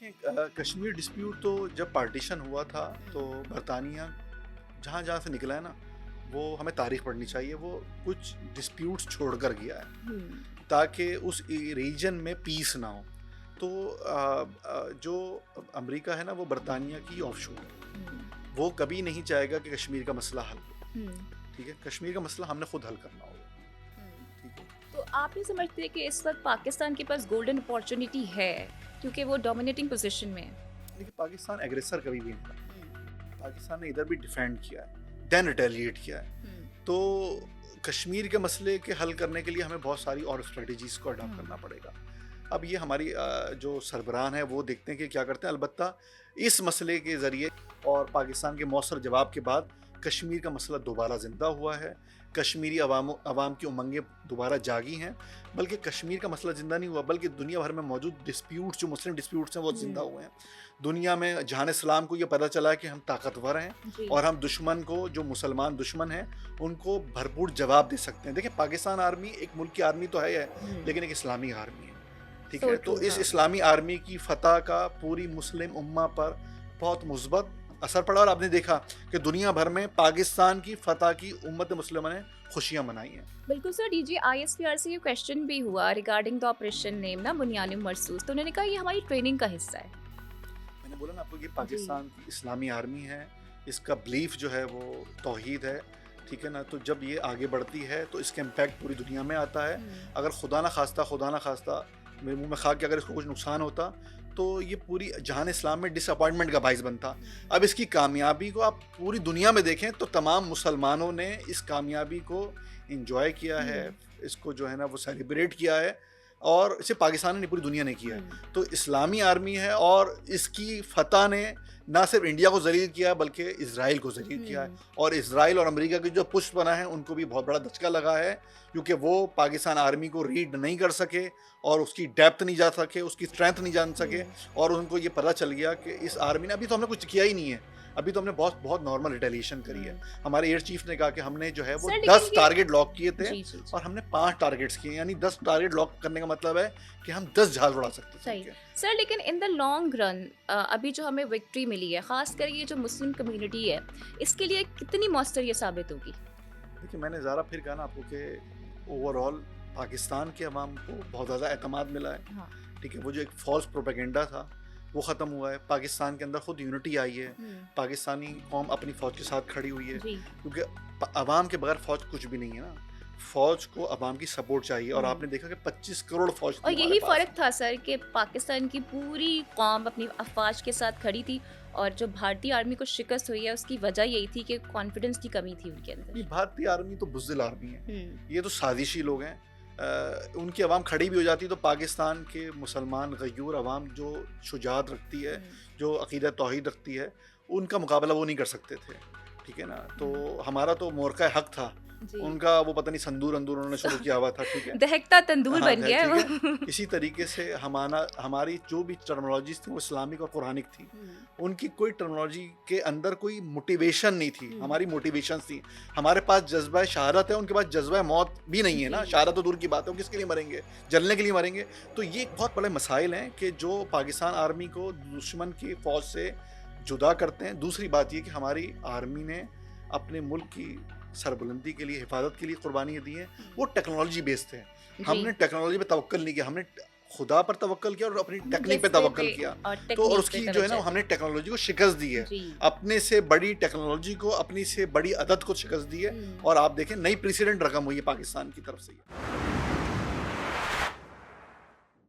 देखें कश्मीर डिस्प्यूट तो जब पार्टीशन हुआ था तो बरतानिया जहाँ जहाँ से निकला है ना, वो हमें तारीख पढ़नी चाहिए। वो कुछ डिस्प्यूट्स छोड़कर गया है हुँ, ताकि उस रीजन में पीस ना हो। तो जो अमेरिका है ना, वो बरतानिया की ऑफशोर है। हुँ, वो कभी नहीं चाहेगा कि कश्मीर का मसला हल हो। हुँ, ठीक है, कश्मीर का मसला हमने खुद हल करना होगा। हुँ। ठीक है। तो आप ये समझते हैं कि इस वक़्त पाकिस्तान के पास गोल्डन अपॉर्च्युनिटी है, क्योंकि वो डोमिनेटिंग पोज़ीशन में है? देखिए, पाकिस्तान एग्रेसर कभी भी नहीं था। हुँ, पाकिस्तान ने इधर भी डिफेंड किया है, देन रिटेलिएट किया है। हुँ, तो कश्मीर के मसले के हल करने के लिए हमें बहुत सारी और स्ट्रेटजीज को अडॉप्ट हुँ, करना पड़ेगा। अब ये हमारी जो सरबराह हैं वो देखते हैं कि क्या करते हैं। अलबत्ता इस मसले के ज़रिए और पाकिस्तान के मौसर जवाब के बाद कश्मीर का मसला दोबारा ज़िंदा हुआ है। कश्मीरी अवाम की उमंगें दोबारा जागी हैं। बल्कि कश्मीर का मसला ज़िंदा नहीं हुआ, बल्कि दुनिया भर में मौजूद डिस्प्यूट्स, जो मुस्लिम डिस्प्यूट्स हैं, वो ज़िंदा हुँ, हुए हैं। दुनिया में जहान इस्लाम को ये पता चला है कि हम ताकतवर हैं जी, और हम दुश्मन को, जो मुसलमान दुश्मन हैं, उनको भरपूर जवाब दे सकते हैं। देखिए, पाकिस्तान आर्मी एक मुल्क की आर्मी तो है, हुँ, लेकिन एक इस्लामी आर्मी है। ठीक सो है, ट्रू तो इस हाँ, इस्लामी आर्मी की फतह का पूरी मुस्लिम उम्मा पर बहुत मुस्बत असर पड़ा। और आपने देखा कि दुनिया भर में पाकिस्तान की फतह की उम्मत मुस्लिमा ने खुशियां मनाई हैं। बिल्कुल सर। डीजी आईएसपीआर से ये क्वेश्चन भी हुआ रिगार्डिंग द ऑपरेशन नेम ना बुनियानुम मरसूस, तो उन्होंने कहा ये हमारी ट्रेनिंग का हिस्सा है। मैंने बोला ना आपको, ये जी, पाकिस्तान की इस्लामी आर्मी है। इसका बिलीफ जो है वो तौहीद है। ठीक है ना, तो जब ये आगे बढ़ती है तो इसका इम्पैक्ट पूरी दुनिया में आता है। हुँ, अगर खुदा ना खास्ता मेरे मुंह में खा के अगर इसको कुछ नुकसान होता तो ये पूरी जहान इस्लाम में डिसअपॉइंटमेंट का बाइस बनता। अब इसकी कामयाबी को आप पूरी दुनिया में देखें तो तमाम मुसलमानों ने इस कामयाबी को इंजॉय किया है, हुँ, इसको जो है ना वो सेलिब्रेट किया है। और इसे पाकिस्तान ने, पूरी दुनिया ने किया है। हुँ, तो इस्लामी आर्मी है और इसकी फतह ने ना सिर्फ इंडिया को जलील किया बल्कि इसराइल को जलील किया है। हुँ, और इसराइल और अमेरिका की जो पुष्पना है उनको भी बहुत बड़ा धचका लगा है, क्योंकि वो पाकिस्तान आर्मी को रीड नहीं कर सके और उसकी डेप्थ नहीं जा सके, उसकी स्ट्रेंथ नहीं जान सके। हुँ। और उनको ये पता चल गया कि इस आर्मी ने, अभी तो हमने कुछ किया ही नहीं है, अभी तो हमने बहुत बहुत नॉर्मल रिटेलिएशन करी है। हुँ। हमारे एयर चीफ ने कहा कि हमने जो है वो सर लेकिन 10 ये टारगेट लॉक किए थे जी, जी, जी। और हमने 5 टारगेट्स किए। यानी 10 टारगेट लॉक करने का मतलब है कि हम 10 जहाज उड़ा सकते थे सही। उनके। सर लेकिन इन द लॉन्ग रन अभी जो हमें विक्ट्री मिली है, ख़ासकर ये जो मुस्लिम कम्युनिटी है, इसके लिए कितनी मौसर ये साबित होगी? देखिए, मैंने ज़रा फिर कहा ना आपको कि ओवरऑल पाकिस्तान के अवाम को बहुत ज़्यादा एतमाद मिला है। हाँ। ठीक है, वो जो एक फॉल्स प्रोपेगेंडा था वो ख़त्म हुआ है। पाकिस्तान के अंदर खुद यूनिटी आई है। हुँ, पाकिस्तानी कौम अपनी फ़ौज के साथ खड़ी हुई है, जी। क्योंकि अवाम के बगैर फ़ौज कुछ भी नहीं है ना। फ़ौज को अवाम की सपोर्ट चाहिए और हुँ। आपने देखा कि 25 करोड़ फ़ौज और थी हमारे यही पास। फ़र्क था सर कि पाकिस्तान की पूरी कौम अपनी अफ़वाज के साथ खड़ी थी और जो भारतीय आर्मी को शिकस्त हुई है उसकी वजह यही थी कि कॉन्फिडेंस की कमी थी उनके ये अंदर। भारतीय आर्मी तो बुज़दिल आर्मी है, हुँ, ये तो साजिशी लोग हैं। उनकी अवाम खड़ी भी हो जाती तो पाकिस्तान के मुसलमान गयूर अवाम जो शुजात रखती है, हुँ, जो अकीदत तौहीद रखती है, उनका मुकाबला वो नहीं कर सकते थे। ठीक है ना, तो हुँ। हमारा तो मोर्का हक था, जी। उनका वो पता नहीं संदूर अंदूर उन्होंने शुरू किया हुआ था। ठीक है। दहकता तंदूर हाँ, बन गया है ठीक है। वो। इसी तरीके से हमारी जो भी टर्मिनोलॉजीज़ थी वो इस्लामिक और कुरानिक थी। हुँ, उनकी कोई टर्मिनोलॉजी के अंदर कोई मोटिवेशन नहीं थी, हुँ। हमारी मोटिवेशंस थी। हमारे पास जज़्बा शहादत है, उनके पास जज़्बा मौत भी नहीं है ना। जी। शहादत तो दूर की बात है, वो किसके लिए मरेंगे? जलने के लिए मरेंगे। तो ये एक बहुत बड़े मसाइल हैं कि जो पाकिस्तान आर्मी को दुश्मन की फ़ौज से जुदा करते हैं। दूसरी बात ये कि हमारी आर्मी ने अपने मुल्क की सरबुलंदी के लिए, हिफाज़त के लिए कुर्बानियाँ दी हैं। वो टेक्नोलॉजी बेस्ड थे। हमने जी। टेक्नोलॉजी पे तवक्कल नहीं किया, हमने खुदा पर तवक्कल किया और अपनी टेक्निक पे जिससे तवक्कल पे किया। और तो और टेक्नीक उसकी पे जो है ना, तवज्जो हमने दी। टेक्नोलॉजी को शिकस्त दी है। जी। अपने से बड़ी टेक्नोलॉजी को, अपनी से बड़ी अदद को शिकस्त दी है। हुँ। और आप देखें, नई प्रेसिडेंट रकम हुई है पाकिस्तान की तरफ से।